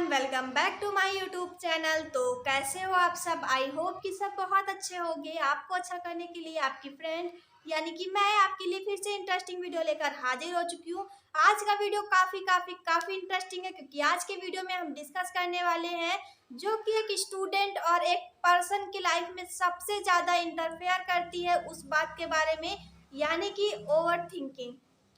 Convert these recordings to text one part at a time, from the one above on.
Welcome back to my YouTube channel. तो कैसे हो आप सब? आई होप कि सब बहुत अच्छे होंगे। आपको अच्छा करने के लिए आपकी फ्रेंड यानी कि मैं आपके लिए फिर से इंटरेस्टिंग वीडियो लेकर हाजिर हो चुकी हूँ। आज का वीडियो काफ़ी इंटरेस्टिंग है, क्योंकि आज के वीडियो में हम डिस्कस करने वाले हैं जो कि एक स्टूडेंट और एक पर्सन की लाइफ में सबसे ज़्यादा इंटरफेयर करती है उस बात के बारे में, यानी कि ओवर थिंकिंग।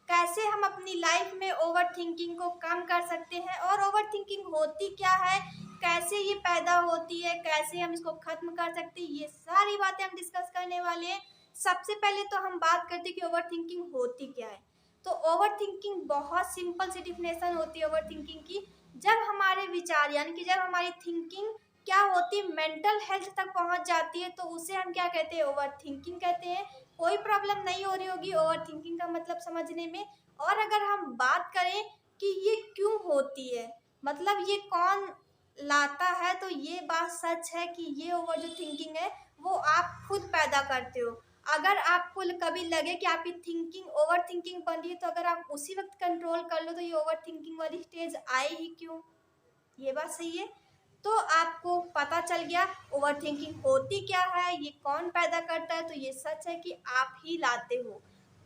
कैसे हम अपनी लाइफ में ओवर थिंकिंग को कम कर सकते हैं और ओवर थिंकिंग होती क्या है, कैसे ये पैदा होती है, कैसे हम इसको खत्म कर सकते हैं, ये सारी बातें हम डिस्कस करने वाले हैं। सबसे पहले तो हम बात करते हैं कि ओवर थिंकिंग होती क्या है। तो ओवर थिंकिंग बहुत सिंपल सी डिफिनेशन होती है ओवर थिंकिंग की। जब हमारे विचार यानी कि जब हमारी थिंकिंग क्या होती है, मेंटल हेल्थ तक पहुंच जाती है, तो उसे हम क्या कहते हैं? ओवर थिंकिंग कहते हैं। कोई प्रॉब्लम नहीं हो रही होगी ओवर थिंकिंग का मतलब समझने में। और अगर हम बात करें कि ये क्यों होती है, मतलब ये कौन लाता है, तो ये बात सच है कि ये ओवर जो थिंकिंग है वो आप खुद पैदा करते हो। अगर आपको कभी लगे कि आपकी थिंकिंग ओवर थिंकिंग बन रही है, तो अगर आप उसी वक्त कंट्रोल कर लो तो ये ओवर थिंकिंग वाली स्टेज आए ही क्यों? ये बात सही है। तो आपको पता चल गया ओवर थिंकिंग होती क्या है, ये कौन पैदा करता है। तो ये सच है कि आप ही लाते हो।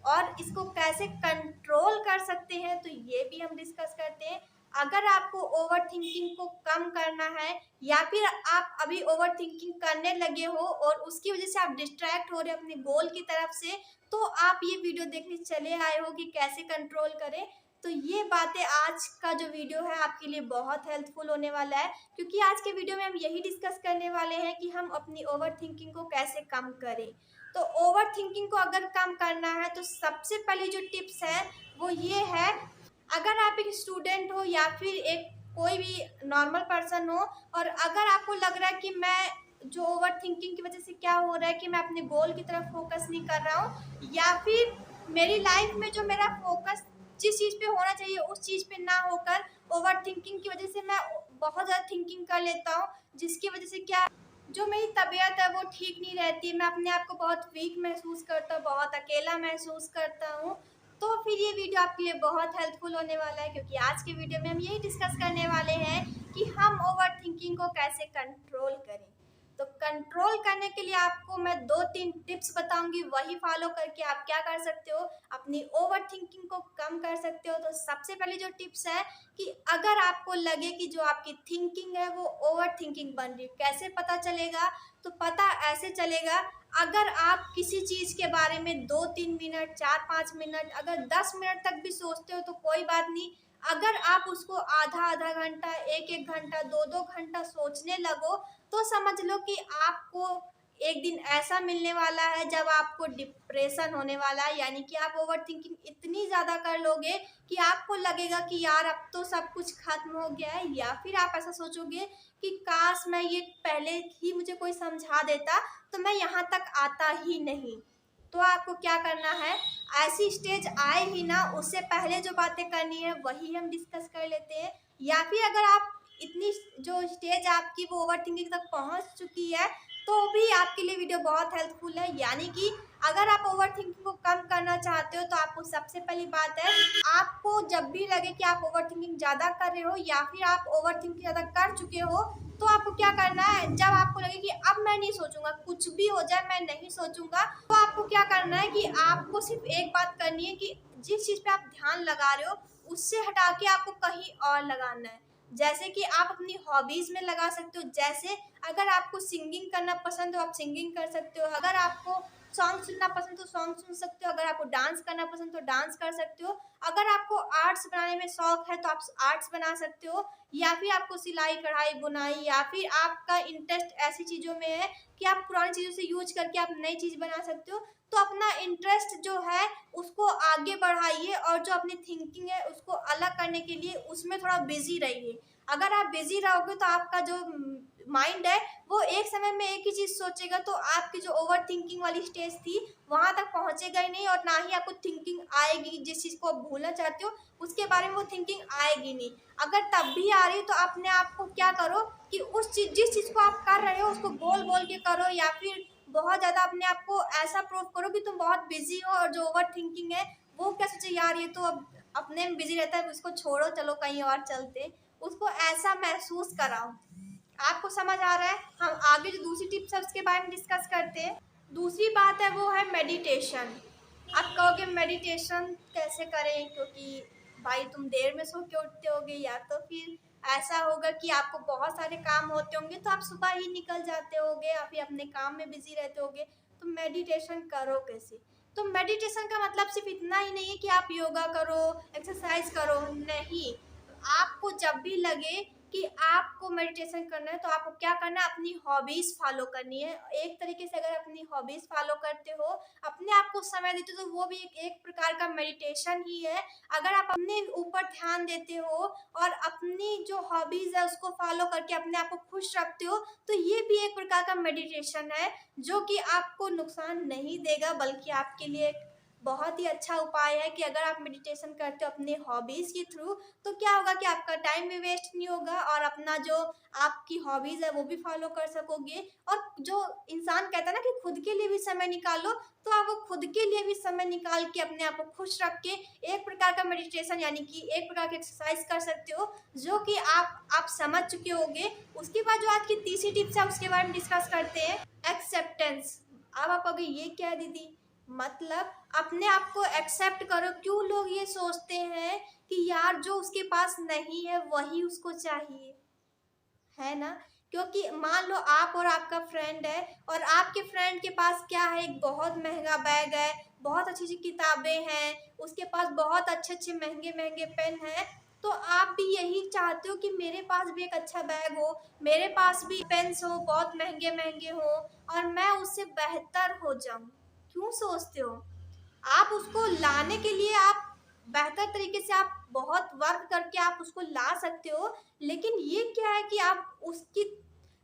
और इसको कैसे कंट्रोल कर सकते हैं, तो ये भी हम डिस्कस करते हैं। अगर आपको ओवर थिंकिंग को कम करना है, या फिर आप अभी ओवर थिंकिंग करने लगे हो और उसकी वजह से आप डिस्ट्रैक्ट हो रहे हो अपने गोल की तरफ से, तो आप ये वीडियो देखने चले आए हो कि कैसे कंट्रोल करें। तो ये बातें आज का जो वीडियो है आपके लिए बहुत हेल्पफुल होने वाला है, क्योंकि आज के वीडियो में हम यही डिस्कस करने वाले हैं कि हम अपनी ओवर थिंकिंग को कैसे कम करें। तो ओवर थिंकिंग को अगर कम करना है तो सबसे पहली जो टिप्स है वो ये है। अगर आप एक स्टूडेंट हो या फिर एक कोई भी नॉर्मल पर्सन हो, और अगर आपको लग रहा है कि मैं जो ओवर थिंकिंग की वजह से क्या हो रहा है कि मैं अपने गोल की तरफ फोकस नहीं कर रहा हूँ, या फिर मेरी लाइफ में जो मेरा फोकस जिस चीज़ पे होना चाहिए उस चीज़ पे ना होकर ओवर थिंकिंग की वजह से मैं बहुत ज़्यादा थिंकिंग कर लेता हूँ, जिसकी वजह से क्या जो मेरी तबीयत है वो ठीक नहीं रहती, मैं अपने आप को बहुत वीक महसूस करता हूँ, बहुत अकेला महसूस करता हूँ। तो फिर ये वीडियो आपके लिए बहुत हेल्पफुल होने वाला है, क्योंकि आज के वीडियो में हम यही डिस्कस करने वाले हैं कि हम ओवर थिंकिंग को कैसे कंट्रोल करें। तो कंट्रोल करने के लिए आपको मैं 2-3 टिप्स बताऊंगी, वही फॉलो करके आप क्या कर सकते हो, अपनी ओवर थिंकिंग को कम कर सकते हो। तो सबसे पहले जो टिप्स है कि अगर आपको लगे कि जो आपकी थिंकिंग है वो ओवर थिंकिंग बन रही है, कैसे पता चलेगा? तो पता ऐसे चलेगा, अगर आप किसी चीज़ के बारे में 2-3 मिनट, 4-5 मिनट, अगर 10 मिनट तक भी सोचते हो तो कोई बात नहीं। अगर आप उसको आधा-आधा घंटा, 1-1 घंटा, 2-2 घंटा सोचने लगो, तो समझ लो कि आपको एक दिन ऐसा मिलने वाला है जब आपको डिप्रेशन होने वाला है, यानी कि आप ओवर थिंकिंग इतनी ज़्यादा कर लोगे कि आपको लगेगा कि यार अब तो सब कुछ खत्म हो गया है, या फिर आप ऐसा सोचोगे कि काश मैं ये पहले ही मुझे कोई समझा देता तो मैं यहाँ तक आता ही नहीं। तो आपको क्या करना है, ऐसी स्टेज आए ही ना उससे पहले जो बातें करनी है वही हम डिस्कस कर लेते हैं। या फिर अगर आप इतनी जो स्टेज आपकी वो ओवर थिंकिंग तक पहुंच चुकी है, तो भी आपके लिए वीडियो बहुत हेल्पफुल है। यानी कि अगर आप ओवर थिंकिंग को कम करना चाहते हो, तो आपको सबसे पहली बात है, आपको जब भी लगे कि आप ओवर थिंकिंग ज़्यादा कर रहे हो या फिर आप ओवर थिंकिंग ज़्यादा कर चुके हो, तो आपको क्या करना है, जब आपको लगे कि अब मैं नहीं सोचूंगा, कुछ भी हो जाए मैं नहीं सोचूंगा, तो आपको क्या करना है कि आपको सिर्फ एक बात करनी है कि जिस चीज़ पे आप ध्यान लगा रहे हो उससे हटा के आपको कहीं और लगाना है। जैसे कि आप अपनी हॉबीज में लगा सकते हो। जैसे अगर आपको सिंगिंग करना पसंद हो आप सिंगिंग कर सकते हो, अगर आपको सॉन्ग सुनना पसंद तो सॉन्ग सुन सकते हो, अगर आपको डांस करना पसंद तो डांस कर सकते हो, अगर आपको आर्ट्स बनाने में शौक है तो आप आर्ट्स बना सकते हो, या फिर आपको सिलाई कढ़ाई बुनाई, या फिर आपका इंटरेस्ट ऐसी चीज़ों में है कि आप पुरानी चीज़ों से यूज करके आप नई चीज़ बना सकते हो, तो अपना इंटरेस्ट जो है उसको आगे बढ़ाइए, और जो अपनी थिंकिंग है उसको अलग करने के लिए उसमें थोड़ा बिजी रहिए। अगर आप बिजी रहोगे तो आपका जो माइंड है वो एक समय में एक ही चीज़ सोचेगा, तो आपकी जो ओवर थिंकिंग वाली स्टेज थी वहाँ तक पहुँचेगा ही नहीं, और ना ही आपको थिंकिंग आएगी। जिस चीज़ को आप भूलना चाहते हो उसके बारे में वो थिंकिंग आएगी नहीं। अगर तब भी आ रही तो अपने आप को क्या करो कि उस चीज़ जिस चीज़ को आप कर रहे हो उसको बोल बोल के करो, या फिर बहुत ज़्यादा अपने आप को ऐसा प्रूव करो कि तुम बहुत बिजी हो, और जो ओवर थिंकिंग है वो क्या सोचे, यार ये तो अब अपने में बिजी रहता है, उसको छोड़ो, चलो कहीं और चलते। उसको ऐसा महसूस कराओ। आपको समझ आ रहा है? हम आगे जो दूसरी टिप्स है उसके बारे में डिस्कस करते हैं। दूसरी बात है वो है मेडिटेशन। आप कहोगे मेडिटेशन कैसे करें, क्योंकि भाई तुम देर में सो के उठते होगे, या तो फिर ऐसा होगा कि आपको बहुत सारे काम होते होंगे तो आप सुबह ही निकल जाते होगे या फिर अपने काम में बिजी रहते होगे, तो मेडिटेशन करो कैसे? तो मेडिटेशन का मतलब सिर्फ इतना ही नहीं है कि आप योगा करो, एक्सरसाइज करो, नहीं। आपको जब भी लगे कि आपको मेडिटेशन करना है तो आपको क्या करना है, अपनी हॉबीज फॉलो करनी है। एक तरीके से अगर अपनी हॉबीज फॉलो करते हो, अपने आप को समय देते हो, तो वो भी एक प्रकार का मेडिटेशन ही है। अगर आप अपने ऊपर ध्यान देते हो और अपनी जो हॉबीज है उसको फॉलो करके अपने आप को खुश रखते हो, तो ये भी एक प्रकार का मेडिटेशन है, जो कि आपको नुकसान नहीं देगा, बल्कि आपके लिए एक बहुत ही अच्छा उपाय है कि अगर आप मेडिटेशन करते हो अपने हॉबीज के थ्रू, तो क्या होगा कि आपका टाइम भी वेस्ट नहीं होगा और अपना जो आपकी हॉबीज है वो भी फॉलो कर सकोगे। और जो इंसान कहता है ना कि खुद के लिए भी समय निकालो, तो आप वो खुद के लिए भी समय निकाल के अपने आप को खुश रख के एक प्रकार का मेडिटेशन यानी कि एक प्रकार की एक्सरसाइज कर सकते हो, जो कि आप समझ चुके होगे। उसके बाद जो आज की तीसरी टिप्स है उसके बारे में डिस्कस करते हैं, एक्सेप्टेंस। अब आप कहोगे ये क्या है दीदी? मतलब अपने आप को एक्सेप्ट करो। क्यों लोग ये सोचते हैं कि यार जो उसके पास नहीं है वही उसको चाहिए, है ना? क्योंकि मान लो आप और आपका फ्रेंड है और आपके फ्रेंड के पास क्या है, एक बहुत महंगा बैग है, बहुत अच्छी अच्छी किताबें हैं, उसके पास बहुत अच्छे अच्छे महंगे महंगे पेन हैं, तो आप भी यही चाहते हो कि मेरे पास भी एक अच्छा बैग हो, मेरे पास भी पेन्स हो, बहुत महंगे महंगे हो, और मैं उससे बेहतर हो जाऊं। क्यों सोचते हो? आप उसको लाने के लिए आप बेहतर तरीके से आप बहुत वर्क करके आप उसको ला सकते हो, लेकिन ये क्या है कि आप उसकी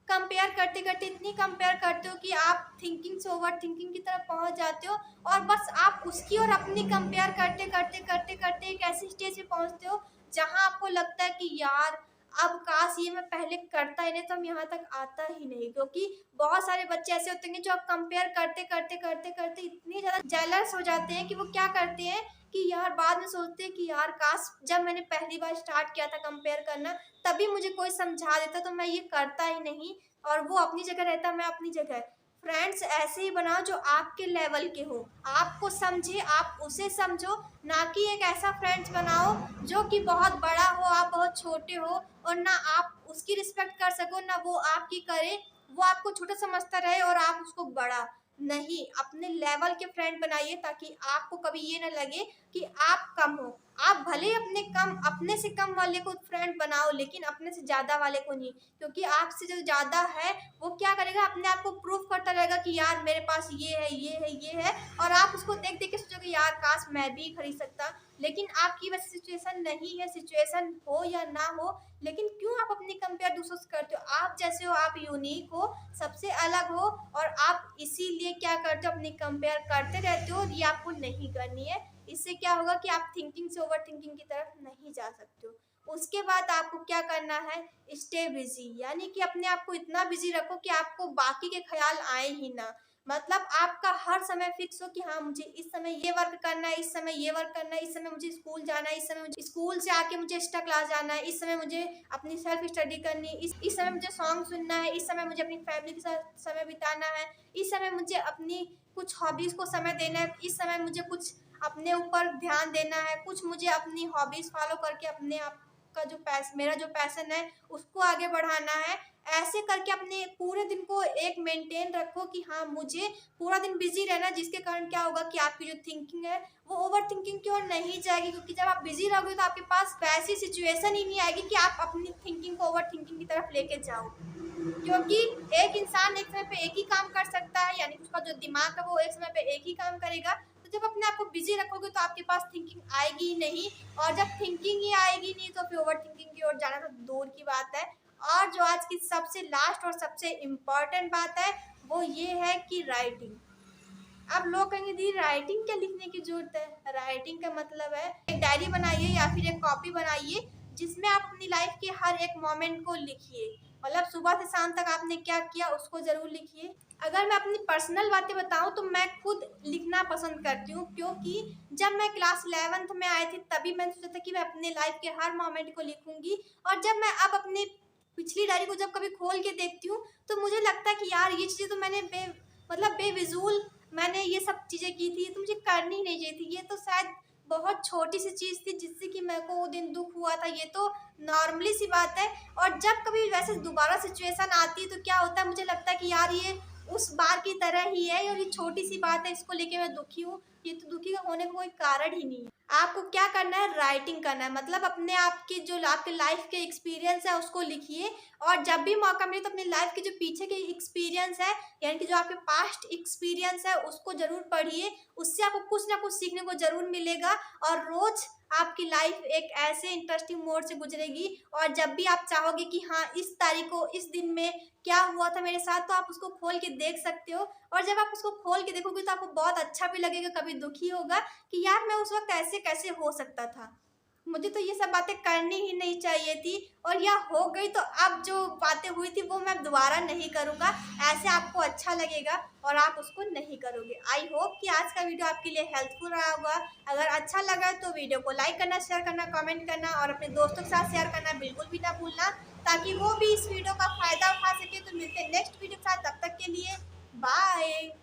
कंपेयर करते करते इतनी कंपेयर करते हो कि आप थिंकिंग से ओवर थिंकिंग की तरफ पहुंच जाते हो, और बस आप उसकी और अपनी कंपेयर करते करते करते करते एक ऐसी स्टेज पे पहुंचते हो जहां आपको लगता है कि यार अब काश ये मैं पहले करता ही नहीं तो हम यहाँ तक आता ही नहीं। क्योंकि बहुत सारे बच्चे ऐसे होते हैं जो आप कंपेयर करते करते करते करते इतनी ज़्यादा जेलस हो जाते हैं कि वो क्या करते हैं कि यार बाद में सोचते हैं कि यार काश जब मैंने पहली बार स्टार्ट किया था कंपेयर करना तभी मुझे कोई समझा देता तो मैं ये करता ही नहीं, और वो अपनी जगह रहता, मैं अपनी जगह। फ्रेंड्स ऐसे ही बनाओ जो आपके लेवल के हो, आपको समझे, आप उसे समझो, ना कि एक ऐसा फ्रेंड्स बनाओ जो कि बहुत बड़ा हो, आप बहुत छोटे हो, और ना आप उसकी रिस्पेक्ट कर सको ना वो आपकी करे। वो आपको छोटा समझता रहे और आप उसको बड़ा। नहीं, अपने लेवल के फ्रेंड बनाइए ताकि आपको कभी ये ना लगे कि आप कम हो। आप भले अपने से कम वाले को फ्रेंड बनाओ, लेकिन अपने से ज़्यादा वाले को नहीं। क्योंकि आपसे जो ज़्यादा है वो क्या करेगा, अपने आप को प्रूव करता रहेगा कि यार मेरे पास ये है, ये है, ये है, और आप उसको देख देख के सोचोगे यार काश मैं भी खरीद सकता। लेकिन आपकी वैसी सिचुएशन नहीं है, सिचुएशन हो या ना हो, लेकिन क्यों आप अपनी कंपेयर दूसरों से करते हो? आप जैसे हो, आप यूनिक हो, सबसे अलग हो, और आप इसीलिए क्या करते हो, अपनी कंपेयर करते रहते हो, और ये आपको नहीं करनी है। इससे क्या होगा कि आप थिंकिंग से ओवर थिंकिंग की तरफ नहीं जा सकते हो। उसके बाद आपको क्या करना है, स्टे बिजी, यानी कि अपने आप को इतना बिजी रखो कि आपको बाकी के ख्याल आए ही ना। मतलब आपका हर समय फिक्स हो कि हाँ मुझे इस समय ये वर्क करना है, इस समय ये वर्क करना है, इस समय मुझे स्कूल जाना है, इस समय मुझे स्कूल से आके मुझे एक्स्ट्रा क्लास जाना है, इस समय मुझे अपनी सेल्फ स्टडी करनी है, इस समय मुझे सॉन्ग सुनना है, इस समय मुझे अपनी फैमिली के साथ समय बिताना है, इस समय मुझे अपनी कुछ हॉबीज़ को समय देना है, इस समय मुझे कुछ अपने ऊपर ध्यान देना है, कुछ मुझे अपनी हॉबीज़ फॉलो करके अपने आप का मेरा जो पैशन है उसको आगे बढ़ाना है। ऐसे करके अपने पूरे दिन को एक मेंटेन रखो कि हाँ मुझे पूरा दिन बिजी रहना है, जिसके कारण क्या होगा कि आपकी जो थिंकिंग है वो ओवर थिंकिंग की ओर नहीं जाएगी। क्योंकि जब आप बिजी रहोगे तो आपके पास वैसी सिचुएशन ही नहीं आएगी कि आप अपनी थिंकिंग को ओवर थिंकिंग की तरफ लेके जाओ। क्योंकि एक इंसान एक समय पे एक ही काम कर सकता है, यानी उसका जो दिमाग है वो एक समय पे एक ही काम करेगा। तो जब अपने आप को बिजी रखोगे तो आपके पास थिंकिंग आएगी ही नहीं, और जब थिंकिंग ही आएगी नहीं तो फिर ओवर थिंकिंग की ओर जाना तो दूर की बात है। और जो आज की सबसे लास्ट और सबसे इम्पोर्टेंट बात है वो ये है कि राइटिंग। अब लोग कहेंगे दी राइटिंग क्या लिखने की जरूरत है? राइटिंग का मतलब है एक डायरी बनाइए या फिर एक कॉपी बनाइए जिसमें आप अपनी लाइफ के हर एक मोमेंट को लिखिए। मतलब सुबह से शाम तक आपने क्या किया उसको ज़रूर लिखिए। अगर मैं अपनी पर्सनल बातें बताऊँ तो मैं खुद लिखना पसंद करती हूँ, क्योंकि जब मैं क्लास 11th में आई थी तभी मैंने सोचा था कि मैं अपने लाइफ के हर मोमेंट को लिखूँगी। और जब मैं अब अपनी पिछली डायरी को जब कभी खोल के देखती हूँ तो मुझे लगता है कि यार ये चीज़ें तो मैंने बेविज़ूल मैंने ये सब चीज़ें की थी, ये तो मुझे करनी ही नहीं चाहिए थी। ये तो शायद बहुत छोटी-सी चीज़ थी जिससे कि मेरे को वो दिन दुःख हुआ था, ये तो नॉर्मली सी बात है। और जब कभी वैसे दोबारा सिचुएशन आती है तो क्या होता है, मुझे लगता है कि यार ये उस बार की तरह ही है और ये छोटी-सी बात है, इसको लेके मैं दुखी हूँ। ये तो दुखी होने का कोई कारण ही नहीं है। आपको क्या करना है, राइटिंग करना है, मतलब अपने आप की जो आपके लाइफ के एक्सपीरियंस है उसको लिखिए। और जब भी मौका मिले तो अपनी लाइफ के जो पीछे के एक्सपीरियंस है, यानी कि जो आपके पास्ट एक्सपीरियंस है उसको ज़रूर पढ़िए। उससे आपको कुछ ना कुछ सीखने को ज़रूर मिलेगा और रोज़ आपकी लाइफ एक ऐसे इंटरेस्टिंग मोड से गुजरेगी। और जब भी आप चाहोगे कि हाँ, इस तारीख को इस दिन में क्या हुआ था मेरे साथ, तो आप उसको खोल के देख सकते हो। और जब आप उसको खोल के देखोगे तो आपको बहुत अच्छा भी लगेगा, कभी दुखी होगा कि यार मैं उस वक़्त ऐसे कैसे हो सकता था। मुझे तो ये सब बातें करनी ही नहीं चाहिए थी और यह हो गई, तो अब जो बातें हुई थी वो मैं दोबारा नहीं करूँगा। ऐसे आपको अच्छा लगेगा और आप उसको नहीं करोगे। आई होप कि आज का वीडियो आपके लिए हेल्पफुल रहा होगा। अगर अच्छा लगा तो वीडियो को लाइक करना, शेयर करना, कमेंट करना और अपने दोस्तों के साथ शेयर करना बिल्कुल भी ना भूलना, ताकि वो भी इस वीडियो का फ़ायदा उठा सके। तो मिलते हैं नेक्स्ट वीडियो के साथ, तब तक के लिए बाय।